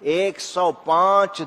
105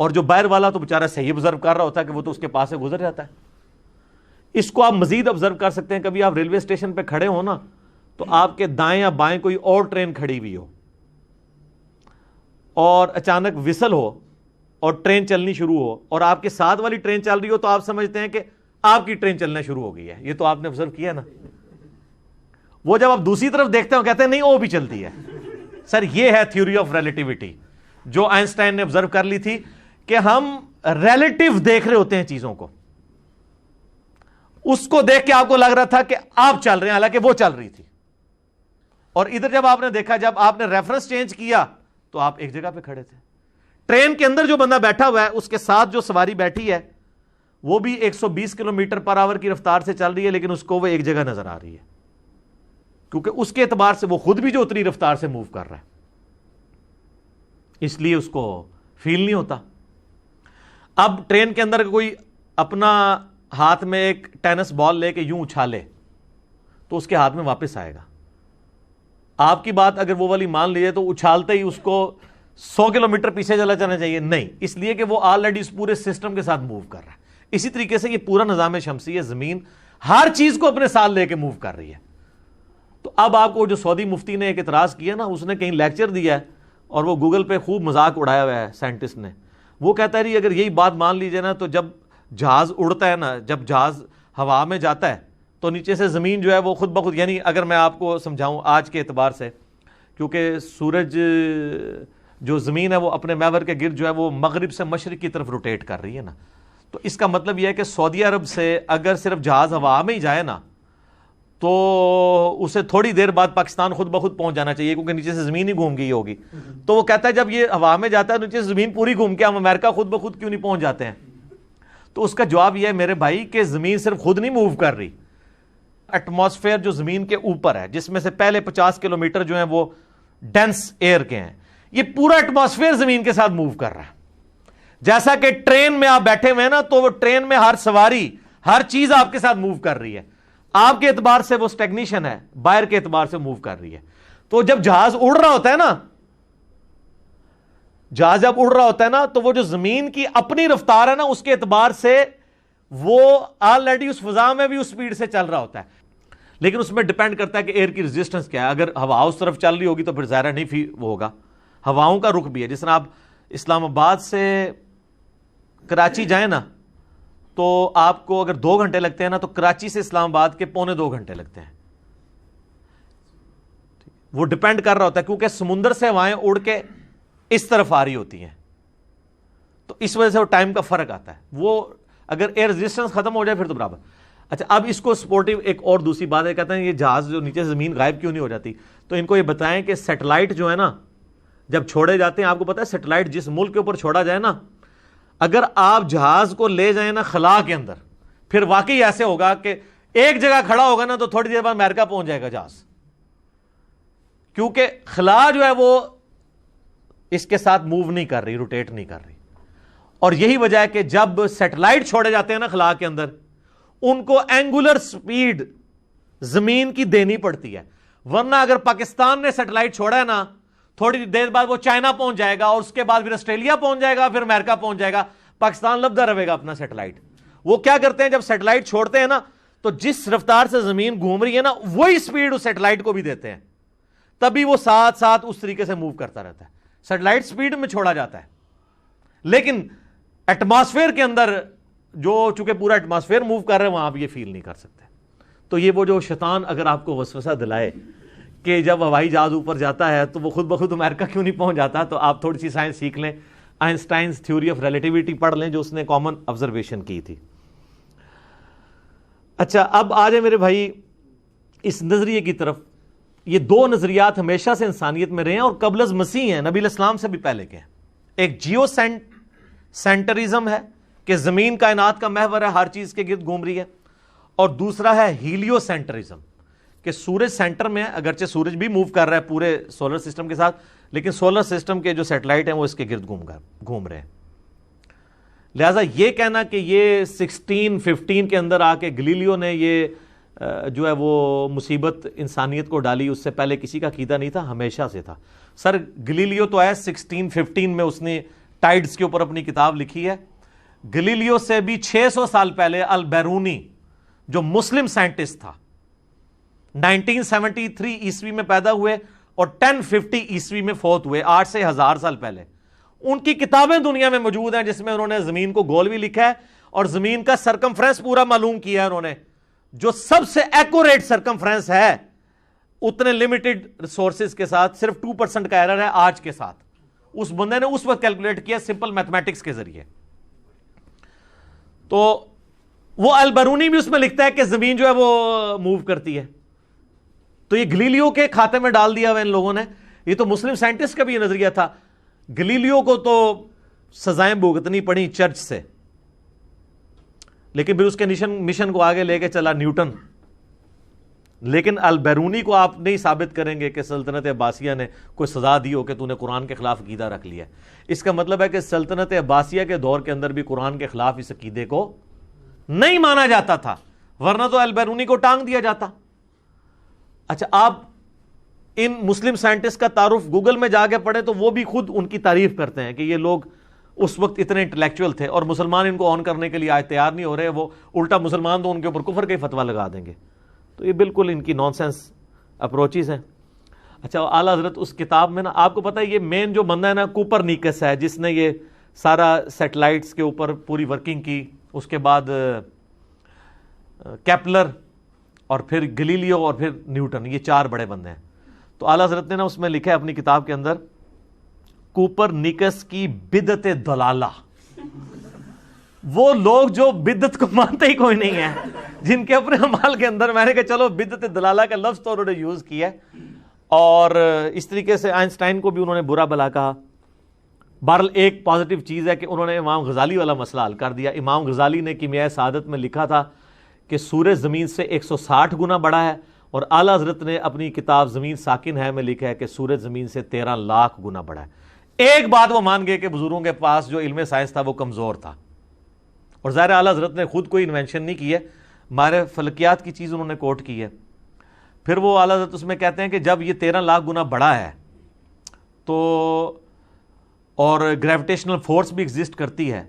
اور جو باہر والا تو بیچارہ صحیح آبزرو کر رہا ہوتا ہے کہ وہ تو اس کے پاس سے گزر جاتا ہے. اس کو آپ مزید آبزرو کر سکتے ہیں. کبھی آپ ریلوے اسٹیشن پہ کھڑے ہو نا تو آپ کے دائیں یا بائیں کوئی اور ٹرین کھڑی ہوئی ہو اور اچانک وسل ہو اور ٹرین چلنی شروع ہو اور آپ کے ساتھ والی ٹرین چل رہی ہو تو آپ سمجھتے ہیں کہ آپ کی ٹرین چلنا شروع ہو گئی ہے. یہ تو آپ نے آبزرو کیا نا. وہ جب آپ دوسری طرف دیکھتے ہیں کہتے ہیں نہیں وہ بھی چلتی ہے. سر یہ ہے تھیوری آف ریلیٹیوٹی جو آئنسٹائن نے آبزرو کر لی تھی کہ ہم ریلیٹیو دیکھ رہے ہوتے ہیں چیزوں کو. اس کو دیکھ کے آپ کو لگ رہا تھا کہ آپ چل رہے ہیں حالانکہ وہ چل رہی تھی. اور ادھر جب آپ نے دیکھا جب آپ نے ریفرنس چینج کیا تو آپ ایک جگہ پہ کھڑے تھے. ٹرین کے اندر جو بندہ بیٹھا ہوا ہے اس کے ساتھ جو سواری بیٹھی ہے وہ بھی 120 کلومیٹر پر آور کی رفتار سے چل رہی ہے لیکن اس کو وہ ایک جگہ نظر آ رہی ہے کیونکہ اس کے اعتبار سے وہ خود بھی جو اتنی رفتار سے موو کر رہا ہے اس لیے اس کو فیل نہیں ہوتا. اب ٹرین کے اندر کوئی اپنا ہاتھ میں ایک ٹینس بال لے کے یوں اچھالے تو اس کے ہاتھ میں واپس آئے گا. آپ کی بات اگر وہ والی مان لیجیے تو اچھالتے ہی اس کو 100 کلومیٹر پیچھے چلا جانا چاہیے. نہیں, اس لیے کہ وہ آلریڈی اس پورے سسٹم کے ساتھ موو کر رہا ہے. اسی طریقے سے یہ پورا نظام شمسی ہے, زمین ہر چیز کو اپنے ساتھ لے کے موو کر رہی ہے. تو اب آپ کو جو سعودی مفتی نے ایک اعتراض کیا نا, اس نے کہیں لیکچر دیا ہے اور وہ گوگل پہ خوب مذاق اڑایا ہوا ہے سائنٹسٹ نے. وہ کہتا ہے اگر یہی بات مان لیجیے نا تو جب جہاز اڑتا ہے نا, جب جہاز ہوا میں جاتا ہے تو نیچے سے زمین جو ہے وہ خود بخود, یعنی اگر میں آپ کو سمجھاؤں آج کے اعتبار سے, کیونکہ سورج جو زمین ہے وہ اپنے محور کے گرد جو ہے وہ مغرب سے مشرق کی طرف روٹیٹ کر رہی ہے نا, تو اس کا مطلب یہ ہے کہ سعودی عرب سے اگر صرف جہاز ہوا میں ہی جائے نا تو اسے تھوڑی دیر بعد پاکستان خود بخود پہنچ جانا چاہیے کیونکہ نیچے سے زمین ہی گھوم گئی ہوگی. تو وہ کہتا ہے جب یہ ہوا میں جاتا ہے نیچے سے زمین پوری گھوم کے ہم امریکہ خود بخود کیوں نہیں پہنچ جاتے ہیں؟ تو اس کا جواب یہ ہے میرے بھائی کہ زمین صرف خود نہیں موو کر رہی, ایٹماسفیئر جو زمین کے اوپر ہے جس میں سے پہلے 50 کلومیٹر جو ہیں وہ ڈینس ایئر کے ہیں, یہ پورا ایٹماسفیئر زمین کے ساتھ موو کر رہا ہے. جیسا کہ ٹرین میں آپ بیٹھے ہوئے ہیں نا تو وہ ٹرین میں ہر سواری ہر چیز آپ کے ساتھ موو کر رہی ہے. آپ کے اعتبار سے وہ اسٹیگنیشن ہے, باہر کے اعتبار سے موو کر رہی ہے. تو جب جہاز اڑ رہا ہوتا ہے نا, جہاز جب اڑ رہا ہوتا ہے نا تو وہ جو زمین کی اپنی رفتار ہے نا اس کے اعتبار سے وہ آلریڈی اس فضا میں بھی اس سپیڈ سے چل رہا ہوتا ہے. لیکن اس میں ڈیپینڈ کرتا ہے کہ ایئر کی ریزسٹنس کیا ہے. اگر ہوا اس طرف چل رہی ہوگی تو پھر ظاہر نہیں وہ ہوگا. ہواؤں کا رخ بھی ہے, جس طرح آپ اسلام آباد سے کراچی جائیں نا تو آپ کو اگر 2 گھنٹے لگتے ہیں نا تو کراچی سے اسلام آباد کے 1.25 گھنٹے لگتے ہیں. وہ ڈیپینڈ کر رہا ہوتا ہے کیونکہ سمندر سے ہوائیں اڑ کے اس طرف آ رہی ہوتی ہیں تو اس وجہ سے وہ ٹائم کا فرق آتا ہے. وہ اگر ایئر ریزسٹنس ختم ہو جائے پھر تو برابر. اچھا, اب اس کو سپورٹیو ایک اور دوسری بات ہے, کہتے ہیں یہ جہاز جو نیچے سے زمین غائب کیوں نہیں ہو جاتی, تو ان کو یہ بتائیں کہ سیٹلائٹ جو ہے نا جب چھوڑے جاتے ہیں, آپ کو پتا ہے سیٹلائٹ جس ملک کے اوپر چھوڑا جائے نا, اگر آپ جہاز کو لے جائیں نا خلا کے اندر, پھر واقعی ایسے ہوگا کہ ایک جگہ کھڑا ہوگا نا تو تھوڑی دیر بعد امریکہ پہنچ جائے گا جہاز, کیونکہ خلا جو ہے وہ اس کے ساتھ موو نہیں کر رہی, روٹیٹ نہیں کر رہی. اور یہی وجہ ہے کہ جب سیٹلائٹ چھوڑے جاتے ہیں نا خلا کے اندر, ان کو اینگولر سپیڈ زمین کی دینی پڑتی ہے. ورنہ اگر پاکستان نے سیٹلائٹ چھوڑا ہے نا تھوڑی دیر بعد وہ چائنا پہنچ جائے گا اور اس کے بعد پھر آسٹریلیا پہنچ جائے گا, پھر امریکہ پہنچ جائے گا, پاکستان لبدہ رہے گا اپنا سیٹلائٹ. وہ کیا کرتے ہیں جب سیٹلائٹ چھوڑتے ہیں نا تو جس رفتار سے زمین گھوم رہی ہے نا وہی سپیڈ اس سیٹلائٹ کو بھی دیتے ہیں, تبھی وہ ساتھ ساتھ اس طریقے سے موو کرتا رہتا ہے. سیٹلائٹ سپیڈ میں چھوڑا جاتا ہے, لیکن ایٹماسفیئر کے اندر جو چونکہ پورا ایٹماسفیئر موو کر رہے ہیں وہاں آپ یہ فیل نہیں کر سکتے. تو یہ وہ جو شیطان اگر آپ کو وسوسہ دلائے کہ جب ہوائی جہاز اوپر جاتا ہے تو وہ خود بخود امریکہ کیوں نہیں پہنچ جاتا, تو آپ تھوڑی سی سائنس سیکھ لیں, آئنسٹائنز تھیوری آف ریلیٹیوٹی پڑھ لیں جو اس نے کامن آبزرویشن کی تھی. اچھا, اب آ جائیں میرے بھائی اس نظریے کی طرف. یہ 2 نظریات ہمیشہ سے انسانیت میں رہے ہیں اور قبل از مسیح ہیں, نبی علیہ السلام سے بھی پہلے کے ہیں. ایک جیو سینٹرزم ہے کہ زمین کائنات کا محور ہے, ہر چیز کے گرد گھوم رہی ہے, اور دوسرا ہے ہیلیو سینٹرزم کہ سورج سینٹر میں ہے, اگرچہ سورج بھی موو کر رہا ہے پورے سولر سسٹم کے ساتھ, لیکن سولر سسٹم کے جو سیٹلائٹ ہیں وہ اس کے گرد گھوم رہے ہیں. لہٰذا یہ کہنا کہ یہ 1615 کے اندر آ کے گلیلیو نے یہ جو ہے وہ مصیبت انسانیت کو ڈالی, اس سے پہلے کسی کا عقیدہ نہیں تھا, ہمیشہ سے تھا. سر گلیلیو تو آیا 1615 میں, اس نے ٹائڈز کے اوپر اپنی کتاب لکھی ہے. گلیلیو سے بھی 600 سال پہلے البیرونی جو مسلم سائنٹسٹ تھا 1973 عیسوی میں پیدا ہوئے اور 1050 عیسوی میں فوت ہوئے, 8 سے 1000 سال پہلے. ان کی کتابیں دنیا میں موجود ہیں جس میں انہوں نے زمین کو گول بھی لکھا ہے اور زمین کا سرکمفرنس پورا معلوم کیا ہے انہوں نے, جو سب سے ایکوریٹ سرکمفرنس ہے اتنے لمیٹڈ ریسورسز کے ساتھ. صرف 2% کا ایرر ہے آج کے ساتھ. اس بندے نے اس وقت کیلکولیٹ کیا سمپل میتھمیٹکس کے ذریعے. تو وہ البرونی بھی اس میں لکھتا ہے کہ زمین جو ہے وہ موو کرتی ہے. تو یہ گلیلیو کے کھاتے میں ڈال دیا ہوا ان لوگوں نے. یہ تو مسلم سائنٹسٹ کا بھی یہ نظریہ تھا. گلیلیو کو تو سزائیں بھگتنی پڑی چرچ سے, لیکن پھر اس کے مشن کو آگے لے کے چلا نیوٹن. لیکن البیرونی کو آپ نہیں ثابت کریں گے کہ سلطنت عباسیہ نے کوئی سزا دی ہو کہ تو نے قرآن کے خلاف عقیدہ رکھ لیا. اس کا مطلب ہے کہ سلطنت عباسیہ کے دور کے اندر بھی قرآن کے خلاف اس عقیدے کو نہیں مانا جاتا تھا, ورنہ تو البیرونی کو ٹانگ دیا جاتا. اچھا, آپ ان مسلم سائنٹسٹ کا تعارف گوگل میں جا کے پڑھیں تو وہ بھی خود ان کی تعریف کرتے ہیں کہ یہ لوگ اس وقت اتنے انٹلیکچوئل تھے اور مسلمان ان کو آن کرنے کے لیے آج تیار نہیں ہو رہے. وہ الٹا مسلمان تو ان کے اوپر کفر کا ہی فتویٰ لگا دیں گے. تو یہ بالکل ان کی نان سینس اپروچز ہیں. اچھا, اعلیٰ حضرت اس کتاب میں نا, آپ کو پتہ ہے یہ مین جو بندہ ہے نا کوپرنیکس ہے, جس نے یہ سارا سیٹلائٹس کے اوپر پوری ورکنگ کی. اس کے بعد کیپلر اور پھر گلیلیو اور پھر نیوٹن, یہ 4 بڑے بندے ہیں. تو اعلیٰ حضرت نے نا اس میں لکھا ہے اپنی کتاب کے اندر کوپرنیکس کی بدعت دلالہ. وہ لوگ جو بدعت کو مانتے ہی کوئی نہیں ہے, جن کے اپنے اعمال کے اندر میں نے کہا چلو بدعت دلالہ کا لفظ تو انہوں نے یوز کیا ہے. اور اس طریقے سے آئنسٹائن کو بھی انہوں نے برا بلا کہا. بہرحال ایک پازیٹیو چیز ہے کہ انہوں نے امام غزالی والا مسئلہ حل کر دیا. امام غزالی نے کیمیائے سعادت میں لکھا تھا کہ سورج زمین سے 160 گنا بڑا ہے, اور اعلیٰ حضرت نے اپنی کتاب زمین ساکن ہے میں لکھا ہے کہ سورج زمین سے 13 لاکھ گنا بڑا ہے. ایک بات وہ مان گئے کہ بزرگوں کے پاس جو علم سائنس تھا وہ کمزور تھا, اور ظاہر اعلیٰ حضرت نے خود کوئی انوینشن نہیں کی ہے, ہمارے فلکیات کی چیز انہوں نے کوٹ کی ہے. پھر وہ اعلیٰ حضرت اس میں کہتے ہیں کہ جب یہ 13 لاکھ گنا بڑا ہے تو اور گریویٹیشنل فورس بھی ایگزسٹ کرتی ہے,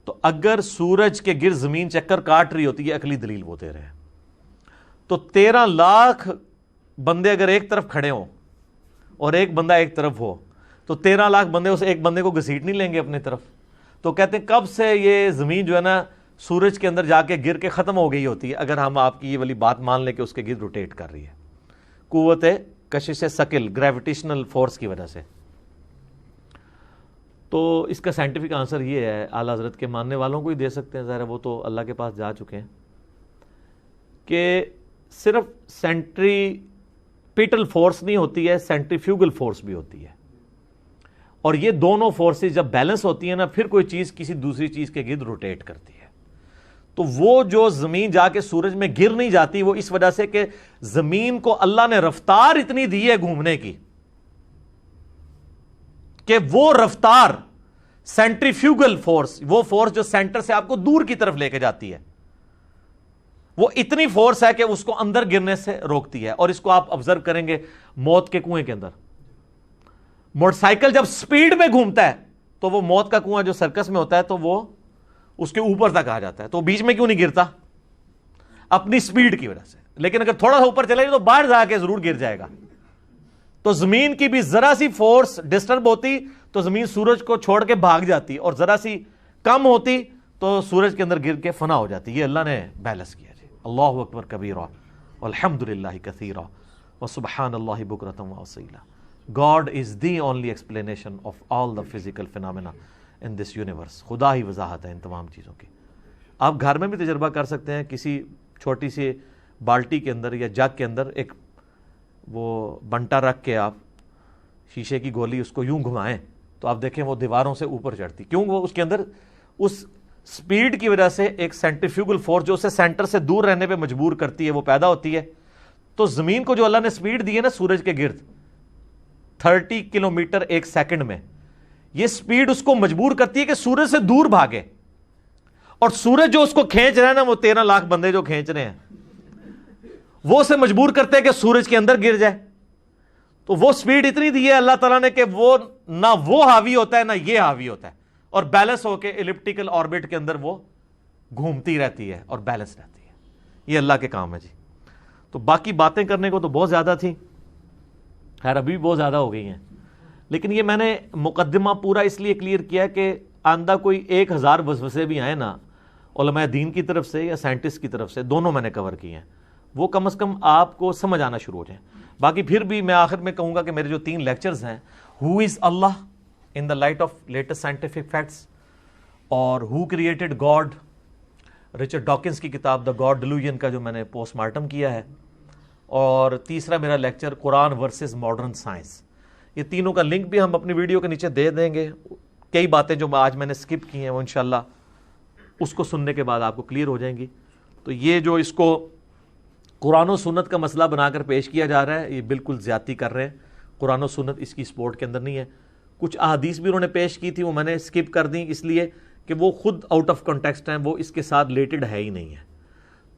تو اگر سورج کے گرد زمین چکر کاٹ رہی ہوتی ہے, عقلی دلیل وہ دے رہے ہیں, تو 13 لاکھ بندے اگر ایک طرف کھڑے ہوں اور ایک بندہ ایک طرف ہو تو 13 لاکھ بندے اس ایک بندے کو گھسیٹ نہیں لیں گے اپنی طرف. تو کہتے ہیں کب سے یہ زمین جو ہے نا سورج کے اندر جا کے گر کے ختم ہو گئی ہوتی ہے اگر ہم آپ کی یہ والی بات مان لیں کہ اس کے گرد روٹیٹ کر رہی ہے قوت کشش ثقل گریویٹیشنل فورس کی وجہ سے. تو اس کا سائنٹیفک آنسر یہ ہے, اعلیٰ حضرت کے ماننے والوں کو ہی دے سکتے ہیں, ظاہر وہ تو اللہ کے پاس جا چکے ہیں, کہ صرف سینٹریپیٹل فورس نہیں ہوتی ہے, سینٹریفیوگل فورس بھی ہوتی ہے. اور یہ دونوں فورسز جب بیلنس ہوتی ہیں نا, پھر کوئی چیز کسی دوسری چیز کے گرد روٹیٹ کرتی ہے. تو وہ جو زمین جا کے سورج میں گر نہیں جاتی, وہ اس وجہ سے کہ زمین کو اللہ نے رفتار اتنی دی ہے گھومنے کی کہ وہ رفتار سینٹریفیوگل فورس, وہ فورس جو سینٹر سے آپ کو دور کی طرف لے کے جاتی ہے, وہ اتنی فورس ہے کہ اس کو اندر گرنے سے روکتی ہے. اور اس کو آپ آبزرو کریں گے موت کے کنویں کے اندر, موٹر سائیکل جب سپیڈ میں گھومتا ہے تو وہ موت کا کنواں جو سرکس میں ہوتا ہے تو وہ اس کے اوپر تک آ جاتا ہے, تو بیچ میں کیوں نہیں گرتا؟ اپنی سپیڈ کی وجہ سے. لیکن اگر تھوڑا سا اوپر چلے گا تو باہر جا کے ضرور گر جائے گا. تو زمین کی بھی ذرا سی فورس ڈسٹرب ہوتی تو زمین سورج کو چھوڑ کے بھاگ جاتی, اور ذرا سی کم ہوتی تو سورج کے اندر گر کے فنا ہو جاتی. یہ اللہ نے بیلنس کیا جی. اللہ اکبر کبیرہ والحمدللہ کثیرہ وسبحان اللہ بکرۃ واصیلا. God is the only explanation of all the physical phenomena in this universe. خدا ہی وضاحت ہے ان تمام چیزوں کی. آپ گھر میں بھی تجربہ کر سکتے ہیں, کسی چھوٹی سی بالٹی کے اندر یا جگ کے اندر ایک وہ بنٹا رکھ کے آپ شیشے کی گولی اس کو یوں گھمائیں تو آپ دیکھیں وہ دیواروں سے اوپر چڑھتی. کیوں؟ وہ اس کے اندر اس سپیڈ کی وجہ سے ایک سینٹریفیوگل فورس جو اسے سینٹر سے دور رہنے پہ مجبور کرتی ہے وہ پیدا ہوتی ہے. تو زمین کو جو اللہ نے سپیڈ دی ہے نا سورج کے گرد 30 کلومیٹر ایک سیکنڈ میں, یہ سپیڈ اس کو مجبور کرتی ہے کہ سورج سے دور بھاگے, اور سورج جو اس کو کھینچ رہا ہے نا, وہ 13 لاکھ بندے جو کھینچ رہے ہیں وہ اسے مجبور کرتے ہیں کہ سورج کے اندر گر جائے. تو وہ سپیڈ اتنی دی ہے اللہ تعالیٰ نے کہ وہ نہ وہ حاوی ہوتا ہے نہ یہ حاوی ہوتا ہے. اور بیلنس ہو کے ایلپٹیکل آربٹ کے اندر وہ گھومتی رہتی ہے اور بیلنس رہتی ہے. یہ اللہ کے کام ہے جی. تو باقی باتیں کرنے کو تو بہت زیادہ تھی، خیر ابھی بھی بہت زیادہ ہو گئی ہیں، لیکن یہ میں نے مقدمہ پورا اس لیے کلیئر کیا کہ آندہ کوئی 1000 وسوسے بھی آئے نا علماء دین کی طرف سے یا سائنٹسٹ کی طرف سے، دونوں میں نے کور کیے ہیں، وہ کم از کم آپ کو سمجھ آنا شروع ہو جائیں. باقی پھر بھی میں آخر میں کہوں گا کہ میرے جو 3 لیکچرز ہیں، who is Allah in the light of latest scientific facts, اور who created God, Richard Dawkins کی کتاب دا گاڈ ڈیلوژن کا جو میں نے پوسٹ مارٹم کیا ہے، اور تیسرا میرا لیکچر قرآن ورسز ماڈرن سائنس. یہ تینوں کا لنک بھی ہم اپنی ویڈیو کے نیچے دے دیں گے. کئی باتیں جو آج میں نے سکپ کی ہیں وہ انشاءاللہ اس کو سننے کے بعد آپ کو کلیئر ہو جائیں گی. تو یہ جو اس کو قرآن و سنت کا مسئلہ بنا کر پیش کیا جا رہا ہے، یہ بالکل زیادتی کر رہے ہیں. قرآن و سنت اس کی سپورٹ کے اندر نہیں ہے. کچھ احادیث بھی انہوں نے پیش کی تھی، وہ میں نے سکپ کر دیں اس لیے کہ وہ خود آؤٹ آف کنٹیکسٹ ہیں، وہ اس کے ساتھ ریلیٹڈ ہے ہی نہیں ہے.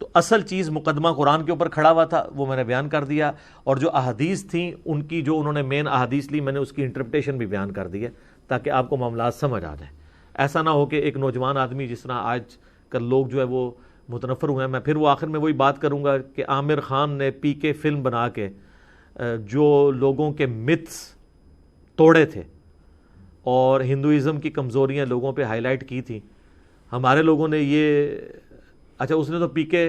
تو اصل چیز مقدمہ قرآن کے اوپر کھڑا ہوا تھا، وہ میں نے بیان کر دیا، اور جو احادیث تھیں ان کی جو انہوں نے مین احادیث لی، میں نے اس کی انٹرپریٹیشن بھی بیان کر دی ہے تاکہ آپ کو معاملات سمجھ آ جائیں. ایسا نہ ہو کہ ایک نوجوان آدمی جس طرح آج کل لوگ جو ہے وہ متنفر ہوئے ہیں. میں پھر وہ آخر میں وہی بات کروں گا کہ عامر خان نے پی کے فلم بنا کے جو لوگوں کے متس توڑے تھے اور ہندوازم کی کمزوریاں لوگوں پہ ہائی لائٹ کی تھیں، ہمارے لوگوں نے یہ اچھا اس نے تو پی کے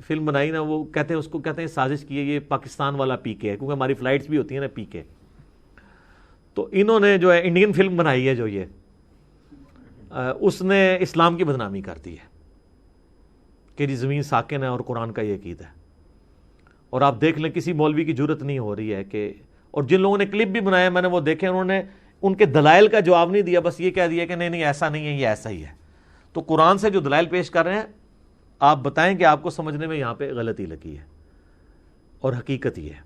فلم بنائی نا، وہ کہتے ہیں اس کو کہتے ہیں سازش کی ہے، یہ پاکستان والا پی کے ہے کیونکہ ہماری فلائٹس بھی ہوتی ہیں نا پی کے. تو انہوں نے جو ہے انڈین فلم بنائی ہے جو یہ اس نے اسلام کی بدنامی کر دی ہے کہ جی زمین ساکن ہے اور قرآن کا یہ عقیدہ ہے. اور آپ دیکھ لیں کسی مولوی کی جرت نہیں ہو رہی ہے کہ، اور جن لوگوں نے کلپ بھی بنایا میں نے وہ دیکھے، انہوں نے ان کے دلائل کا جواب نہیں دیا، بس یہ کہہ دیا کہ نہیں نہیں ایسا نہیں ہے، یہ ایسا ہی ہے. تو قرآن سے جو دلائل پیش کر رہے ہیں آپ بتائیں کہ آپ کو سمجھنے میں یہاں پہ غلطی لگی ہے، اور حقیقت یہ ہے.